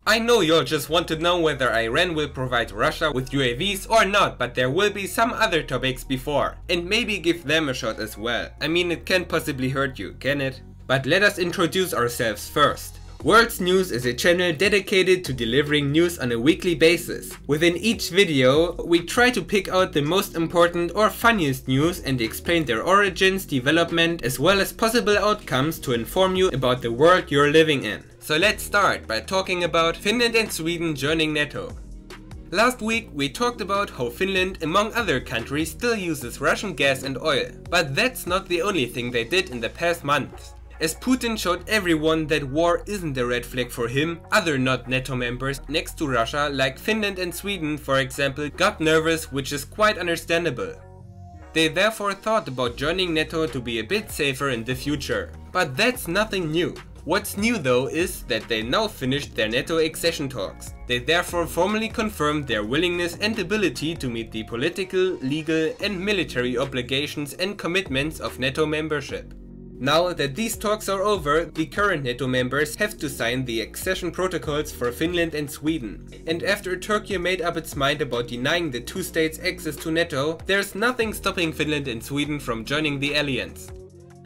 I know you'll just want to know whether Iran will provide Russia with UAVs or not, but there will be some other topics before, and maybe give them a shot as well. I mean, it can't possibly hurt you, can it? But let us introduce ourselves first. World's News is a channel dedicated to delivering news on a weekly basis. Within each video, we try to pick out the most important or funniest news and explain their origins, development, as well as possible outcomes to inform you about the world you're living in. So let's start by talking about Finland and Sweden joining NATO. Last week we talked about how Finland, among other countries, still uses Russian gas and oil. But that's not the only thing they did in the past months. As Putin showed everyone that war isn't a red flag for him, other not NATO members next to Russia, like Finland and Sweden for example, got nervous, which is quite understandable. They therefore thought about joining NATO to be a bit safer in the future. But that's nothing new. What's new though is that they now finished their NATO accession talks. They therefore formally confirmed their willingness and ability to meet the political, legal and military obligations and commitments of NATO membership. Now that these talks are over, the current NATO members have to sign the accession protocols for Finland and Sweden. And after Turkey made up its mind about denying the two states access to NATO, there's nothing stopping Finland and Sweden from joining the alliance.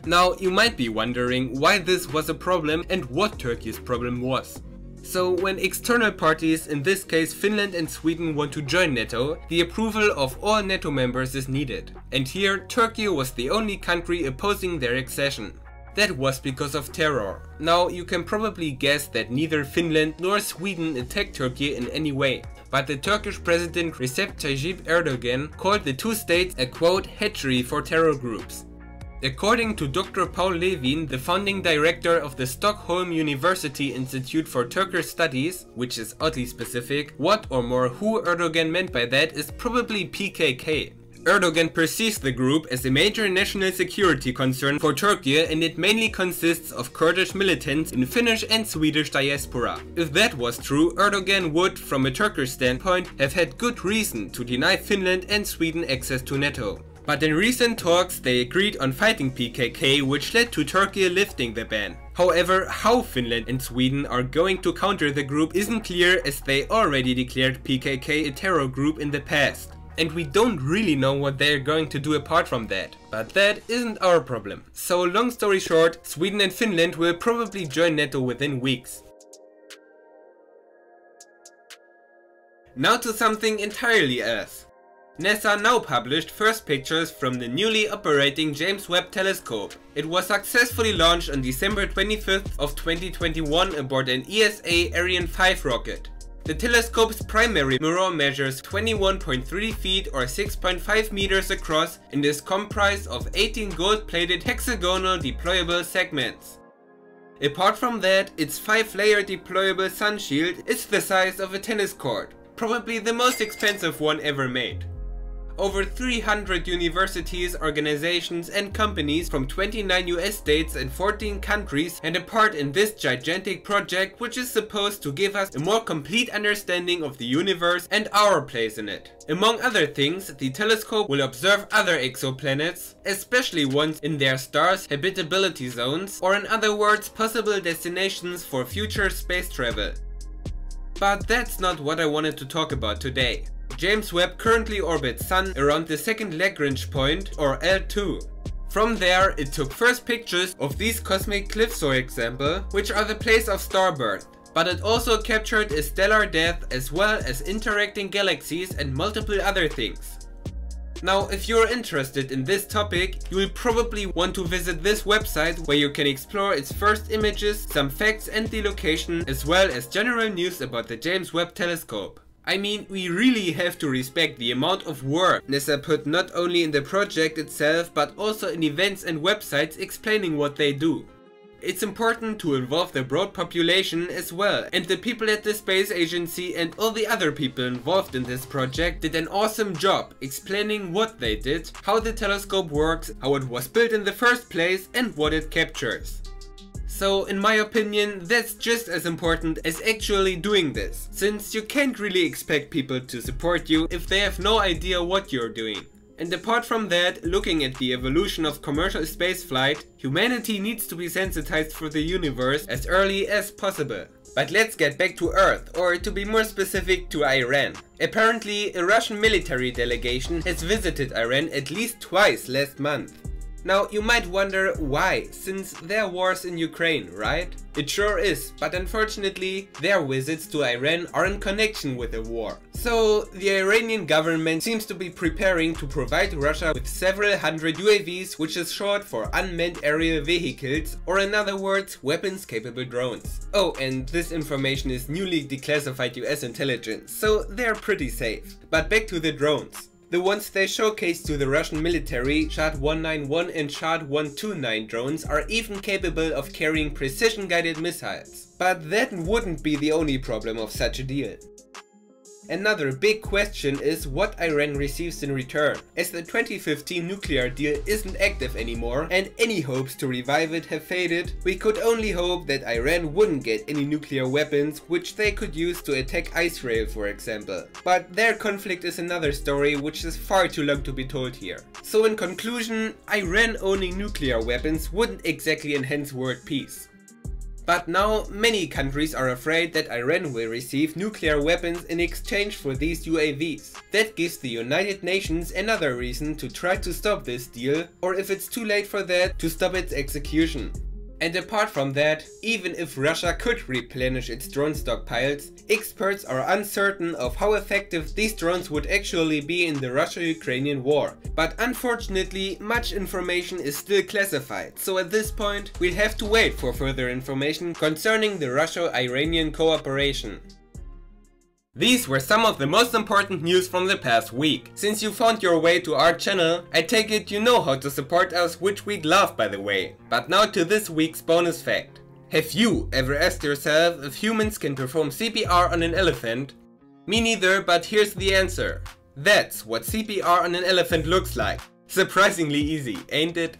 Now you might be wondering why this was a problem and what Turkey's problem was. So when external parties, in this case Finland and Sweden, want to join NATO, the approval of all NATO members is needed. And here Turkey was the only country opposing their accession. That was because of terror. Now you can probably guess that neither Finland nor Sweden attacked Turkey in any way. But the Turkish President Recep Tayyip Erdogan called the two states a quote hatchery for terror groups. According to Dr. Paul Levin, the founding director of the Stockholm University Institute for Turkish Studies, which is oddly specific, what or more who Erdogan meant by that is probably PKK. Erdogan perceives the group as a major national security concern for Turkey, and it mainly consists of Kurdish militants in Finnish and Swedish diaspora. If that was true, Erdogan would, from a Turkish standpoint, have had good reason to deny Finland and Sweden access to NATO. But in recent talks they agreed on fighting PKK, which led to Turkey lifting the ban. However, how Finland and Sweden are going to counter the group isn't clear, as they already declared PKK a terror group in the past. And we don't really know what they're going to do apart from that. But that isn't our problem. So long story short, Sweden and Finland will probably join NATO within weeks. Now to something entirely else. NASA now published first pictures from the newly operating James Webb telescope. It was successfully launched on December 25th of 2021 aboard an ESA Ariane 5 rocket. The telescope's primary mirror measures 21.3 feet or 6.5 meters across and is comprised of 18 gold-plated hexagonal deployable segments. Apart from that, its 5-layer deployable sun shield is the size of a tennis court, probably the most expensive one ever made. Over 300 universities, organizations and companies from 29 US states and 14 countries had a part in this gigantic project, which is supposed to give us a more complete understanding of the universe and our place in it. Among other things, the telescope will observe other exoplanets, especially ones in their stars' habitability zones, or in other words, possible destinations for future space travel. But that's not what I wanted to talk about today. James Webb currently orbits Sun around the second Lagrange point, or L2. From there, it took first pictures of these cosmic cliffs, for example, which are the place of starbirth. But it also captured a stellar death as well as interacting galaxies and multiple other things. Now, if you're interested in this topic, you will probably want to visit this website where you can explore its first images, some facts and the location, as well as general news about the James Webb telescope. I mean, we really have to respect the amount of work NASA put not only in the project itself, but also in events and websites explaining what they do. It's important to involve the broad population as well, and the people at the space agency and all the other people involved in this project did an awesome job explaining what they did, how the telescope works, how it was built in the first place and what it captures. So in my opinion, that's just as important as actually doing this, since you can't really expect people to support you if they have no idea what you're doing. And apart from that, looking at the evolution of commercial spaceflight, humanity needs to be sensitized for the universe as early as possible. But let's get back to Earth, or to be more specific, to Iran. Apparently, a Russian military delegation has visited Iran at least twice last month. Now, you might wonder why, since there are wars in Ukraine, right? It sure is, but unfortunately, their visits to Iran are in connection with a war. So, the Iranian government seems to be preparing to provide Russia with several hundred UAVs, which is short for unmanned aerial vehicles, or in other words, weapons-capable drones. Oh, and this information is newly declassified US intelligence, so they're pretty safe. But back to the drones. The ones they showcased to the Russian military, Shad 191 and Shad 129 drones, are even capable of carrying precision-guided missiles. But that wouldn't be the only problem of such a deal. Another big question is what Iran receives in return. As the 2015 nuclear deal isn't active anymore and any hopes to revive it have faded, we could only hope that Iran wouldn't get any nuclear weapons which they could use to attack Israel, for example. But their conflict is another story which is far too long to be told here. So in conclusion, Iran owning nuclear weapons wouldn't exactly enhance world peace. But now many countries are afraid that Iran will receive nuclear weapons in exchange for these UAVs. That gives the United Nations another reason to try to stop this deal, or if it's too late for that, to stop its execution. And apart from that, even if Russia could replenish its drone stockpiles, experts are uncertain of how effective these drones would actually be in the Russia-Ukrainian war. But unfortunately, much information is still classified, so at this point we'll have to wait for further information concerning the Russia-Iranian cooperation. These were some of the most important news from the past week. Since you found your way to our channel, I take it you know how to support us, which we'd love, by the way. But now to this week's bonus fact. Have you ever asked yourself if humans can perform CPR on an elephant? Me neither, but here's the answer. That's what CPR on an elephant looks like. Surprisingly easy, ain't it?